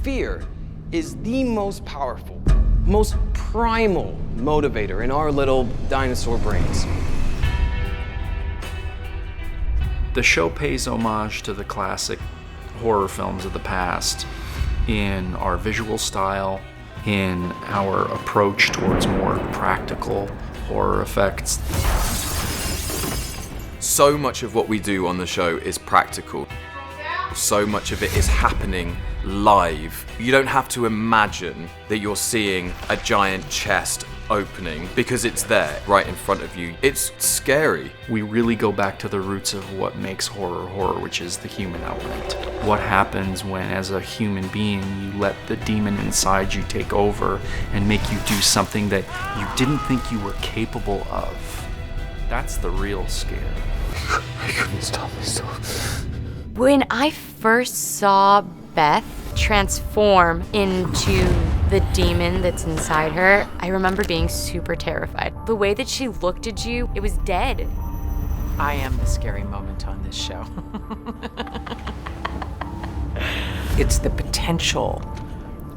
Fear is the most powerful, most primal motivator in our little dinosaur brains. The show pays homage to the classic horror films of the past in our visual style, in our approach towards more practical horror effects. So much of what we do on the show is practical. So much of it is happening live. You don't have to imagine that you're seeing a giant chest opening because it's there right in front of you. It's scary. We really go back to the roots of what makes horror horror, which is the human element. What happens when, as a human being, you let the demon inside you take over and make you do something that you didn't think you were capable of. That's the real scare. I couldn't stop myself. When I first saw Beth transform into the demon that's inside her, I remember being super terrified. The way that she looked at you, it was dead. I am the scary moment on this show. It's the potential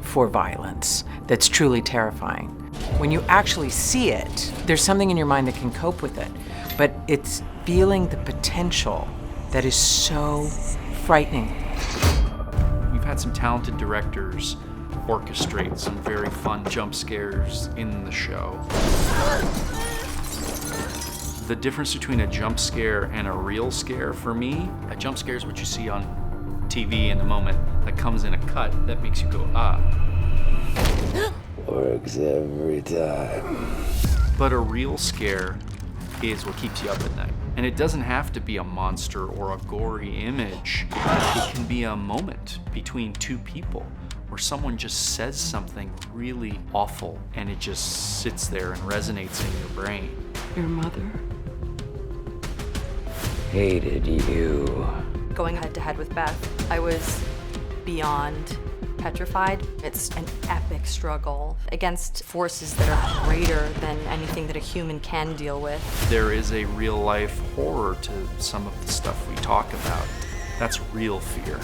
for violence that's truly terrifying. When you actually see it, there's something in your mind that can cope with it, but it's feeling the potential that is so frightening. We've had some talented directors orchestrate some very fun jump scares in the show. The difference between a jump scare and a real scare for me, a jump scare is what you see on TV in the moment that comes in a cut that makes you go, ah. Works every time. But a real scare is what keeps you up at night. And it doesn't have to be a monster or a gory image. It can be a moment between two people where someone just says something really awful and it just sits there and resonates in your brain. Your mother Hated you. Going head to head with Beth, I was beyond petrified. It's an epic struggle against forces that are greater than anything that a human can deal with. There is a real life horror to some of the stuff we talk about. That's real fear.